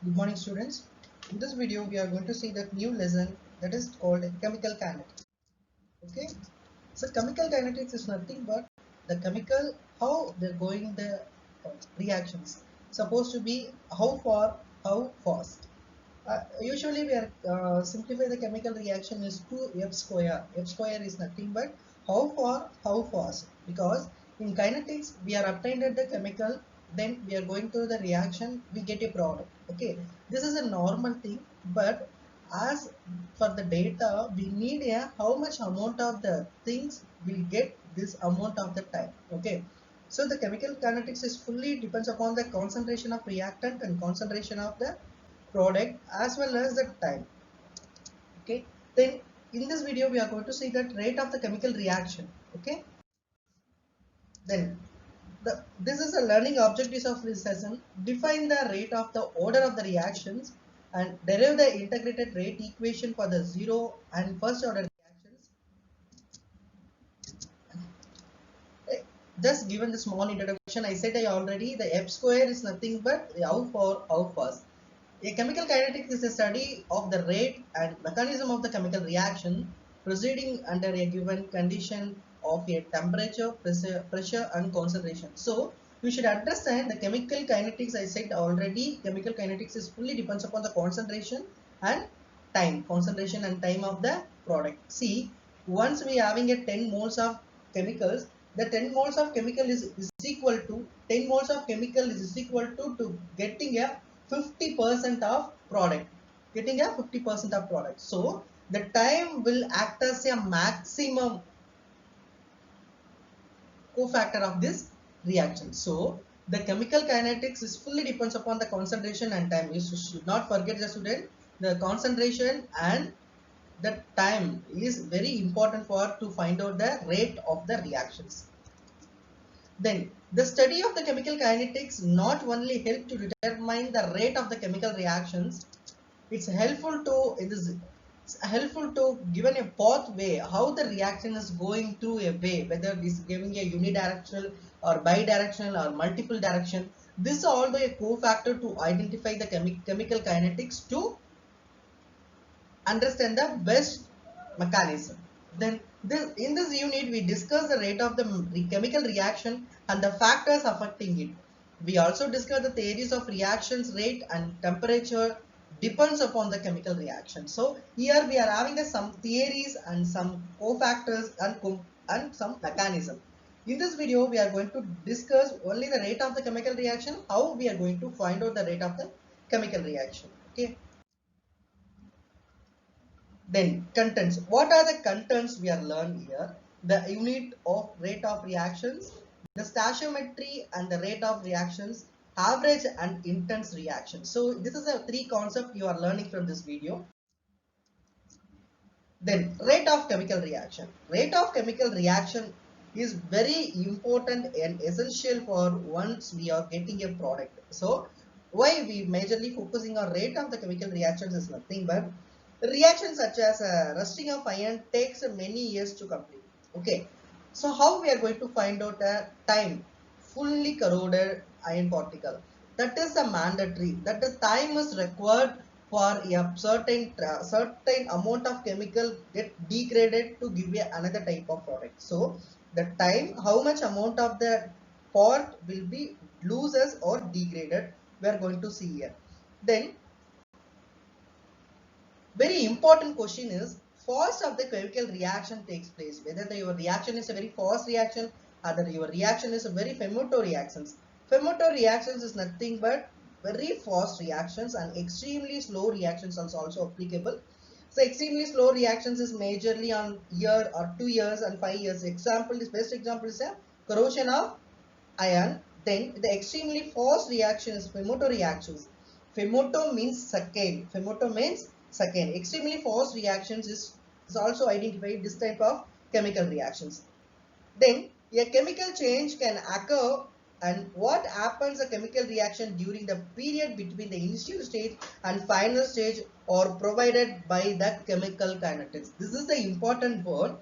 Good morning, students. In this video, we are going to see that new lesson that is called chemical kinetics. Okay, so chemical kinetics is nothing but the chemical how they're going the reactions. Supposed to be how far, how fast. Usually, we are simplify the chemical reaction is 2f square. F square is nothing but how far, how fast. Because in kinetics, we are obtained at the chemical, then we are going through the reaction, we get a product. Okay, this is a normal thing, but as for the data, we need a how much amount of the things will get this amount of the time. Okay, so the chemical kinetics is fully depends upon the concentration of reactant and concentration of the product as well as the time. Okay, then in this video we are going to see that rate of the chemical reaction. Okay, then this is the learning objectives of this session. Define the rate of the order of the reactions and derive the integrated rate equation for the zero and first order reactions. Eh, just given the small introduction, I said I already the f square is nothing but how far, how fast. A chemical kinetics is a study of the rate and mechanism of the chemical reaction proceeding under a given condition of a temperature, pressure and concentration. So you should understand the chemical kinetics. I said already, chemical kinetics is fully depends upon the concentration and time. Concentration and time of the product. See, once we having a 10 moles of chemicals, the 10 moles of chemical is equal to 10 moles of chemical is equal to getting a 50% of product, getting a 50% of product. So the time will act as a maximum cofactor of this reaction. So the chemical kinetics is fully depends upon the concentration and time. You should not forget, the student, the concentration and the time is very important for to find out the rate of the reactions. Then the study of the chemical kinetics not only help to determine the rate of the chemical reactions, it's helpful to it's helpful to given a pathway how the reaction is going through a way, whether it is giving a unidirectional or bidirectional or multiple direction. This is also a cofactor to identify the chemical kinetics to understand the best mechanism. Then in this unit, we discuss the rate of the chemical reaction and the factors affecting it. We also discuss the theories of reactions rate and temperature depends upon the chemical reaction. So here we are having some theories and some cofactors and some mechanism. In this video, we are going to discuss only the rate of the chemical reaction, how we are going to find out the rate of the chemical reaction. Okay. Then contents. What are the contents we are learned here? The unit of rate of reactions, the stoichiometry and the rate of reactions, average and intense reaction. So this is the three concepts you are learning from this video. Then rate of chemical reaction. Rate of chemical reaction is very important and essential for once we are getting a product. So why we majorly focusing on rate of the chemical reactions is nothing but reactions such as rusting of iron takes many years to complete. Okay, so how we are going to find out a time fully corroded iron particle? That is a mandatory. That the time is required for a certain amount of chemical get degraded to give you another type of product. So the time, how much amount of the part will be loses or degraded, we are going to see here. Then very important question is fast of the chemical reaction takes place, whether your reaction is a very fast reaction or that your reaction is a very femtoreactions reactions. Reactions is nothing but very fast reactions and extremely slow reactions are also applicable. So extremely slow reactions is majorly on year or 2 years and 5 years. Example is best example is a corrosion of iron. Then the extremely fast reaction is femtoreactions. Femto means second. Femto means second. Extremely fast reactions is also identified this type of chemical reactions. Then a chemical change can occur, and what happens a chemical reaction during the period between the initial stage and final stage or provided by the chemical kinetics. This is the important word.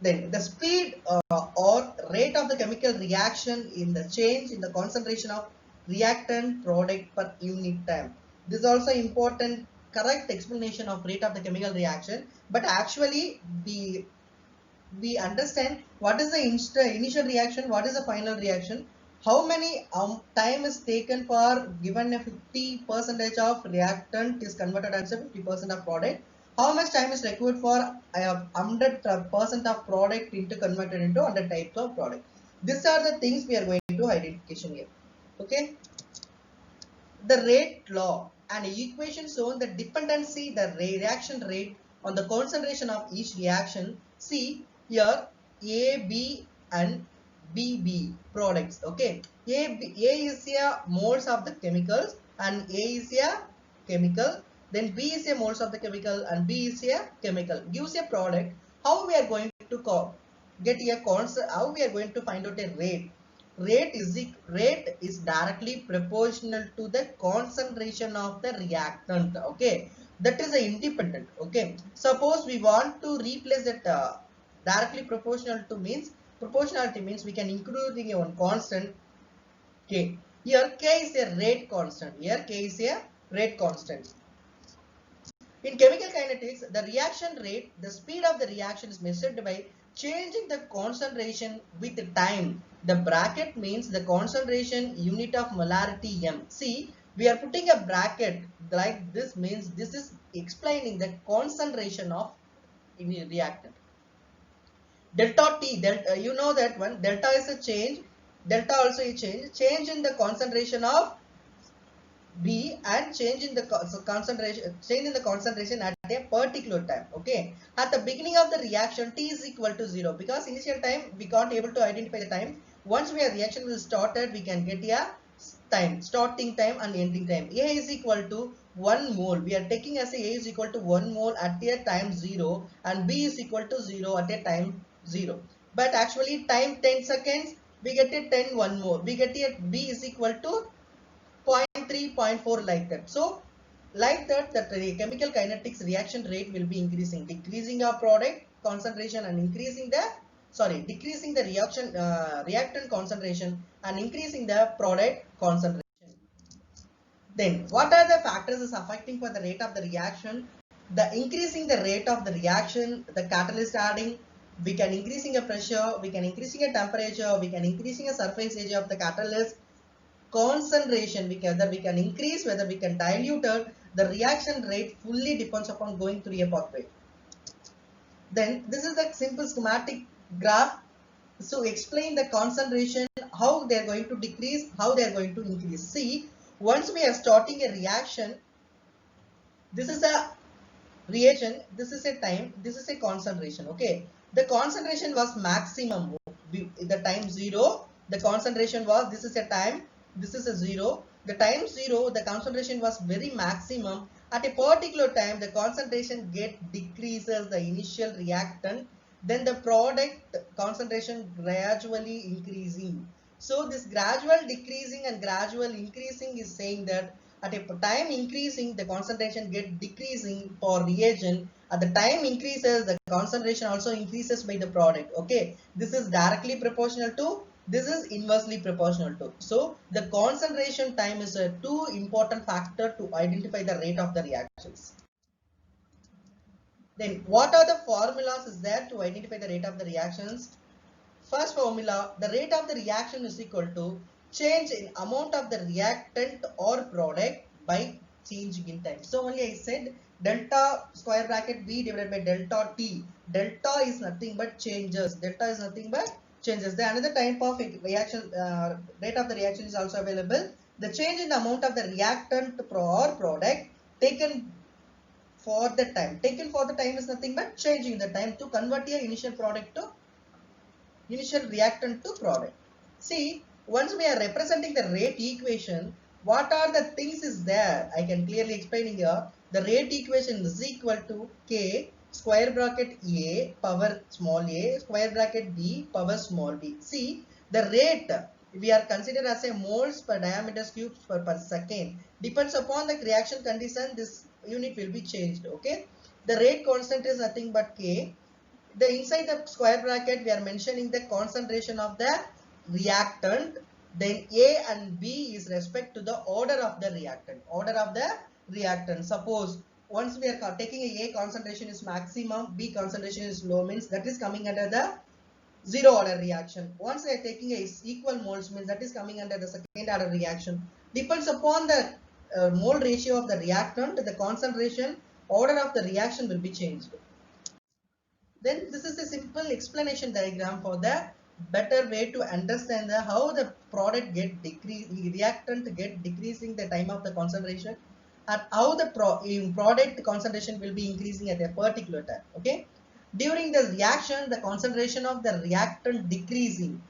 Then the speed or rate of the chemical reaction in the change in the concentration of reactant product per unit time. This is also important correct explanation of rate of the chemical reaction, but actually we understand what is the initial reaction, what is the final reaction, how many time is taken for given a 50 percentage of reactant is converted as a 50% of product, how much time is required for 100% of product into converted into 100 types of product. These are the things we are going to identification here. Okay, the rate law, an equation shown the dependency the reaction rate on the concentration of each reaction. See here A, B and BB products. Okay, A is a moles of the chemicals and A is a chemical. Then B is a moles of the chemical and B is a chemical. Gives a product. How we are going to get a constant? How we are going to find out a rate? Rate is directly proportional to the concentration of the reactant. Okay, that is a independent. Okay, suppose we want to replace that directly proportional to means proportionality means we can include one constant k. Here k is a rate constant. Here k is a rate constant. In chemical kinetics, the reaction rate, the speed of the reaction is measured by changing the concentration with time. The bracket means the concentration unit of molarity m. See, we are putting a bracket like this means this is explaining the concentration of reactant. Delta T, delta, you know that one, delta is a change, delta also a change in the concentration of B and change in the concentration at a particular time. Okay, at the beginning of the reaction T is equal to 0 because initial time we can't able to identify the time. Once we have reaction will started, we can get a time, starting time and ending time. A is equal to 1 mole. We are taking as A is equal to 1 mole at a time 0 and B is equal to 0 at a time 0. But actually time 10 seconds we get a 10 1 more. We get a B is equal to 0.3, 0.4 like that. So like that, the chemical kinetics reaction rate will be increasing, decreasing our product concentration and increasing the decreasing the reactant concentration and increasing the product concentration. Then what are the factors is affecting for the rate of the reaction? The increasing the rate of the reaction, the catalyst adding, we can increasing a pressure, we can increasing a temperature, we can increasing a surface area of the catalyst. Concentration, whether we can increase, whether we can dilute it, the reaction rate fully depends upon going through a pathway. Then this is the simple schematic graph. So explain the concentration, how they are going to decrease, how they are going to increase. See, once we are starting a reaction, this is a reaction, this is a time, this is a concentration. Okay, the concentration was maximum, the time 0, the concentration was, this is a time, this is a 0, the time 0, the concentration was very maximum. At a particular time the concentration decreases the initial reactant, then the product concentration gradually increasing. So this gradual decreasing and gradual increasing is saying that at a time increasing the concentration decreasing for reagent, at the time increases the concentration also increases by the product. Okay, this is directly proportional to, this is inversely proportional to. So the concentration time is a two important factor to identify the rate of the reactions. Then what are the formulas is there to identify the rate of the reactions? First formula, the rate of the reaction is equal to change in amount of the reactant or product by changing in time. So only I said delta square bracket V divided by delta T. Delta is nothing but changes. Delta is nothing but changes. The another type of reaction rate of the reaction is also available. The change in the amount of the reactant or product taken for the time. Taken for the time is nothing but changing the time to convert your initial product to initial reactant to product. See, once we are representing the rate equation, what are the things is there? I can clearly explain here. The rate equation is equal to K square bracket A power small a square bracket B power small b. See, the rate we are considered as a moles per diameter cubes per second. Depends upon the reaction condition, this unit will be changed. Okay, the rate constant is nothing but K. The inside the square bracket we are mentioning the concentration of the reactant Then A and B is respect to the order of the reactant. Order of the reactant. Suppose once we are taking A concentration is maximum, B concentration is low, means that is coming under the zero order reaction. Once we are taking a equal moles, means that is coming under the second order reaction. Depends upon the mole ratio of the reactant, the concentration, order of the reaction will be changed. Then this is a simple explanation diagram for the better way to understand how the product get reactant get decreasing the time of the concentration, and how the product concentration will be increasing at a particular time. Okay, during the reaction, the concentration of the reactant decreasing.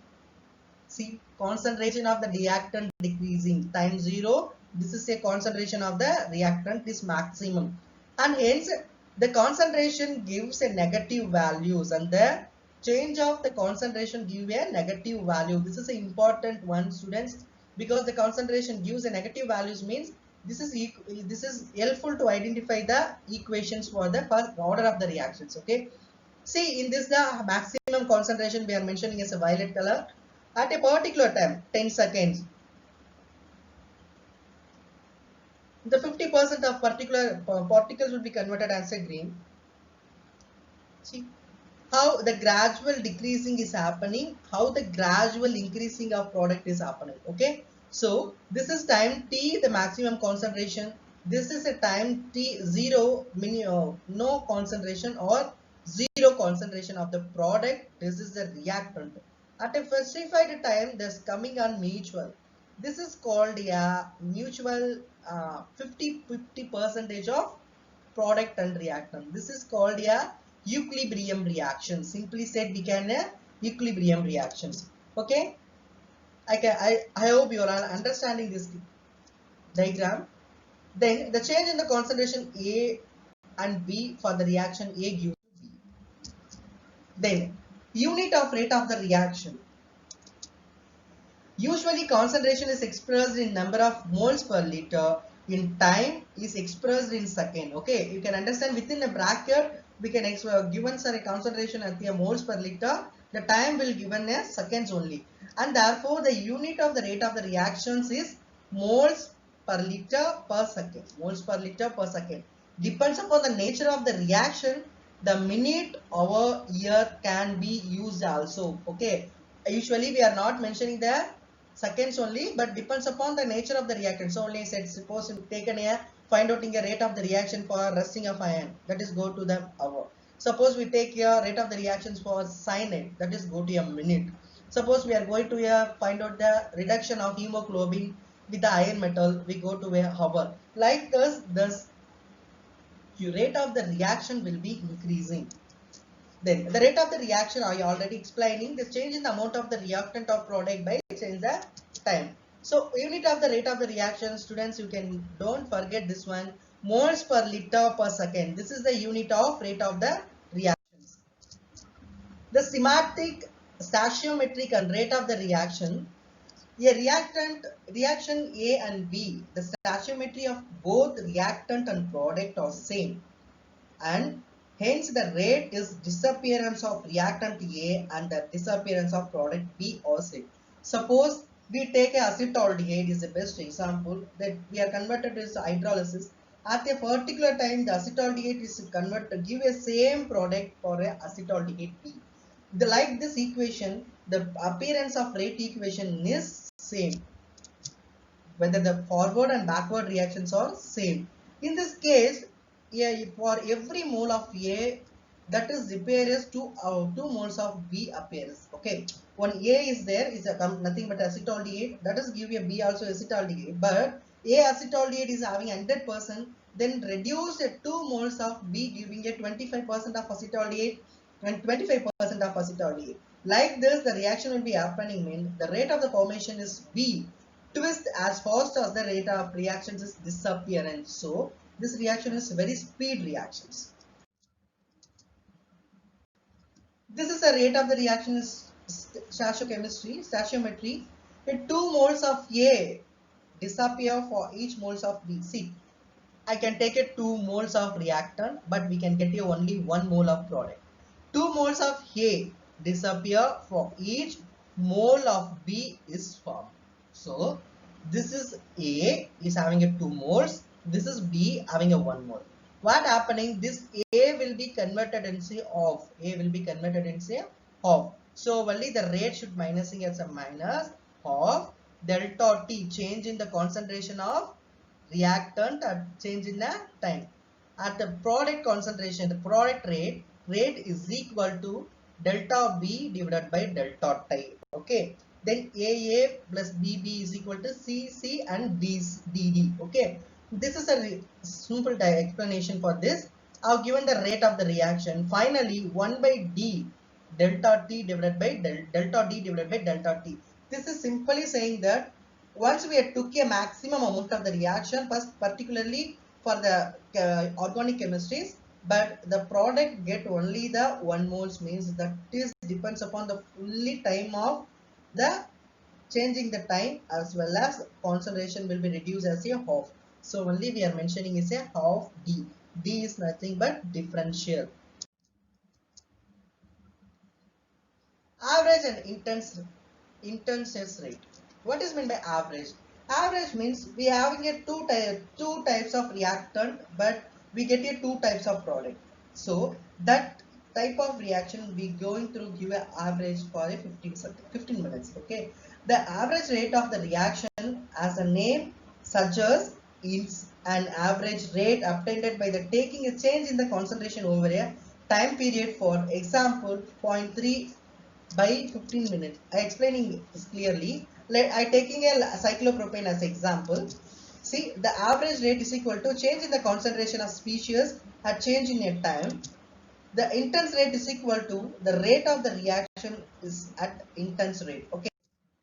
See, concentration of the reactant decreasing, time 0. This is a concentration of the reactant is maximum, and hence the concentration gives a negative values, and the change of the concentration give a negative value. This is an important one, students, because the concentration gives a negative values, means this is helpful to identify the equations for the first order of the reactions. Okay, see, in this the maximum concentration we are mentioning as a violet color. At a particular time, 10 seconds, the 50% of particular particles will be converted as a green. See how the gradual decreasing is happening, how the gradual increasing of product is happening. Okay, so this is time t, the maximum concentration. This is a time t 0, no concentration or zero concentration of the product. This is the reactant. At a specified time, this coming on mutual. This is called a mutual 50 percentage of product and reactant. This is called a equilibrium reaction. Simply said, we can equilibrium reactions. Okay, I hope you are understanding this diagram. Then the change in the concentration A and B for the reaction A gives B. Then unit of rate of the reaction. Usually concentration is expressed in number of moles per liter. In time is expressed in second. Okay, you can understand within a bracket we can given a concentration at the moles per liter. The time will given as seconds only, and therefore the unit of the rate of the reactions is moles per liter per second. Moles per liter per second. Depends upon the nature of the reaction. The minute, hour, year can be used also. Okay, usually we are not mentioning the seconds only, but depends upon the nature of the reactant. So only said, suppose you taken a find out a rate of the reaction for rusting of iron, that is go to the hour. Suppose we take a rate of the reactions for cyanide, that is go to a minute. Suppose we are going to find out the reduction of hemoglobin with the iron metal, we go to a hour. Like this rate of the reaction will be increasing. Then the rate of the reaction I already explaining, the change in the amount of the reactant of product by change the time. So unit of the rate of the reaction, students, you can don't forget this one, moles per liter per second. This is the unit of rate of the reactions. The schematic, stoichiometric and rate of the reaction. A reaction A and B, the stoichiometry of both reactant and product are same, and hence the rate is disappearance of reactant A and the disappearance of product B or C. Suppose we take a acetaldehyde is the best example, that we are converted to hydrolysis. At a particular time the acetaldehyde is converted, give a same product for a acetaldehyde B. Like this equation, the appearance of rate equation is same, whether the forward and backward reactions are same. In this case, for every mole of A, that is appears two moles of B appears. Okay, when A is there is nothing but acetaldehyde, that is give a B also acetaldehyde, but A acetaldehyde is having 100%, then reduce 2 moles of B giving a 25% of acetaldehyde and 25% of acetaldehyde. Like this the reaction will be happening, mean the rate of the formation is B twist as fast as the rate of reactions is disappearance. So this reaction is very speed reactions. This is the rate of the reaction is stoichiometry. If 2 moles of A disappear for each moles of B. See, I can take a 2 moles of reactant, but we can get a only 1 mole of product. 2 moles of A disappear for each mole of B is formed. So this is A is having a 2 moles. This is B having a 1 mole. What happening? This A will be converted into half. A will be converted into half. So only the rate should minusing as a minus half delta T, change in the concentration of reactant at change in the time. At the product concentration, the product rate is equal to delta B divided by delta T. Okay. Then AA plus BB is equal to CC and DD. Okay. This is a simple explanation for this. I've given the rate of the reaction. Finally, 1 by D delta T divided by delta D divided by delta T. This is simply saying that once we took a maximum amount of the reaction, first particularly for the organic chemistries, but the product get only the 1 moles, means that is depends upon the fully time of the changing the time, as well as concentration will be reduced as a half. So only we are mentioning is a half D. D is nothing but differential. Average and intense rate. What is meant by average? Average means we having a two types of reactant, but we get a two types of product. So that type of reaction we going through give an average for a 15 minutes. Okay, the average rate of the reaction, as a name suggests, is an average rate obtained by the taking a change in the concentration over a time period. For example, 0.3 by 15 minutes. I explaining this clearly. I taking a cyclopropane as example. See, the average rate is equal to change in the concentration of species at change in a time. The intense rate is equal to the rate of the reaction is at intense rate. Okay.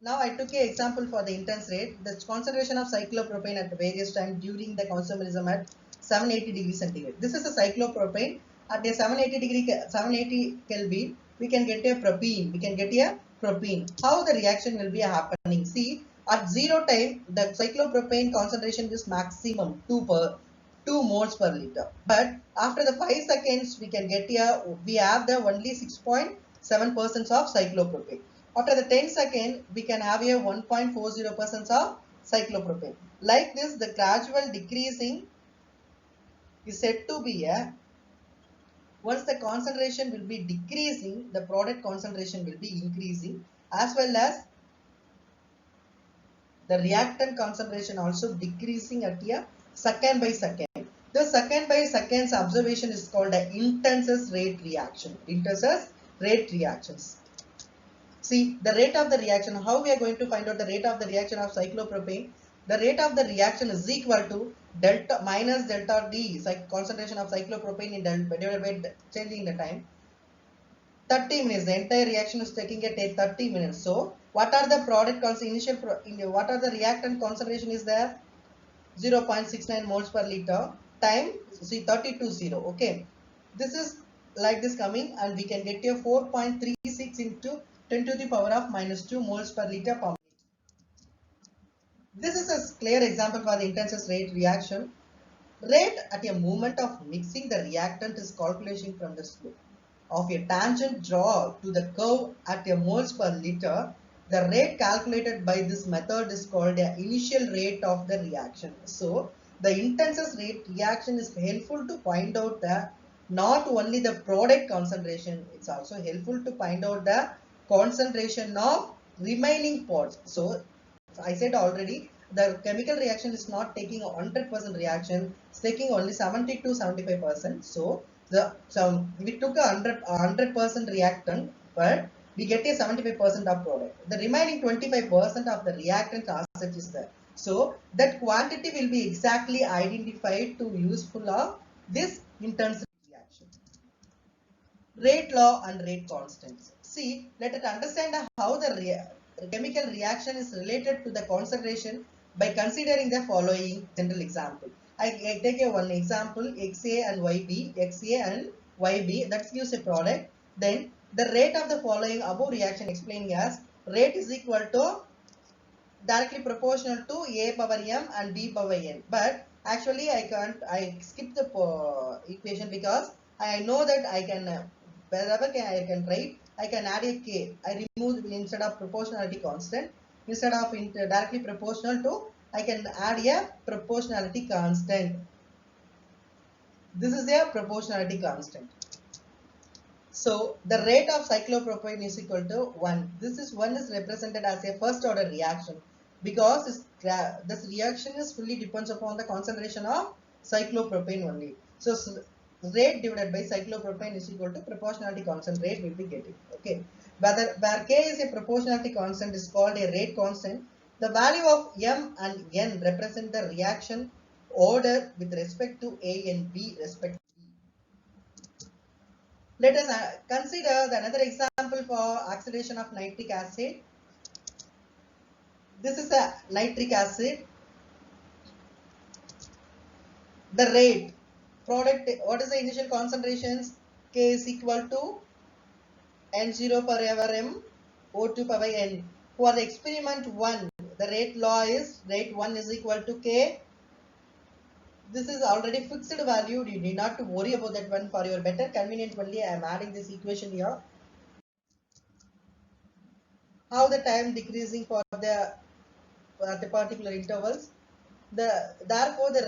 Now I took an example for the intense rate. The concentration of cyclopropane at various times during the consumerism at 780 degrees centigrade. This is a cyclopropane at a 780 Kelvin. We can get a propene. We can get a propene. How the reaction will be happening? See, at 0 time, the cyclopropane concentration is maximum 2 moles per liter. But after the 5 seconds, we can get we have the only 6.7% of cyclopropane. After the 10 second, we can have a 1.40% of cyclopropane. Like this, the gradual decreasing is said to be a, once the concentration will be decreasing, the product concentration will be increasing, as well as the reactant concentration also decreasing at a second by second. The second by seconds observation is called the intense rate reaction. Intense rate reactions. See, the rate of the reaction, how we are going to find out the rate of the reaction of cyclopropane? The rate of the reaction is equal to delta minus delta D, concentration of cyclopropane in delta divided by changing the time. 30 minutes, the entire reaction is taking a take 30 minutes. So, what are the product what are the reactant concentration is there? 0.69 moles per liter. Time, see 30 to 0. Okay. This is like this coming, and we can get a 4.36 into 10 to the power of minus 2 moles per liter per minute. This is a clear example for the intense rate reaction. Rate at a moment of mixing the reactant is calculation from the slope of a tangent draw to the curve at a moles per liter. The rate calculated by this method is called the initial rate of the reaction. So, the intense rate reaction is helpful to find out the not only the product concentration, it's also helpful to find out the concentration of remaining parts. So, I said already, the chemical reaction is not taking a 100% reaction, it's taking only 70 to 75%. So, we took a 100% reactant, but we get a 75% of product. The remaining 25% of the reactant asset is there. So, that quantity will be exactly identified to useful of this intense reaction. Rate law and rate constants. See, let us understand how the chemical reaction is related to the concentration by considering the following general example. I take one example, XA and YB, XA and YB, that gives a product. Then the rate of the following above reaction explaining as rate is equal to directly proportional to A power M and B power N. But actually I skip the equation because I know that I can, wherever I can write, I can add a K. I remove instead of proportionality constant. instead of directly proportional to, I can add a proportionality constant. This is a proportionality constant. So the rate of cyclopropane is equal to 1. This 1 is represented as a first order reaction because this reaction is fully depends upon the concentration of cyclopropane only. So rate divided by cyclopropane is equal to proportionality constant rate will be getting. Okay. Where K is a proportionality constant is called a rate constant. The value of M and N represent the reaction order with respect to A and B respectively. Let us consider another example for oxidation of nitric acid. This is a nitric acid. The rate product, what is the initial concentrations? K is equal to N0 per m, O2 power N. For the experiment 1, the rate law is rate 1 is equal to K. This is already fixed value. You need not to worry about that one. For your better convenience only, I am adding this equation here. How the time decreasing for the particular intervals. Therefore the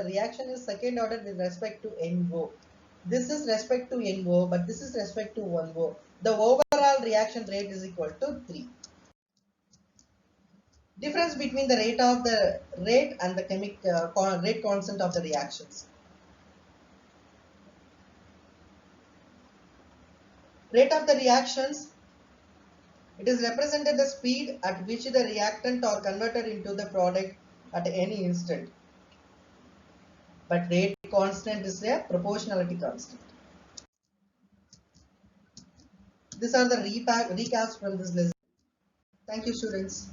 reaction is second order with respect to NO. This is respect to NO, but this is respect to 1O. The overall reaction rate is equal to 3. Difference between the rate and the rate constant of the reactions. Rate of the reactions, it is represented the speed at which the reactant are converted into the product at any instant. But rate constant is a proportionality constant. These are the recaps from this lesson. Thank you, students.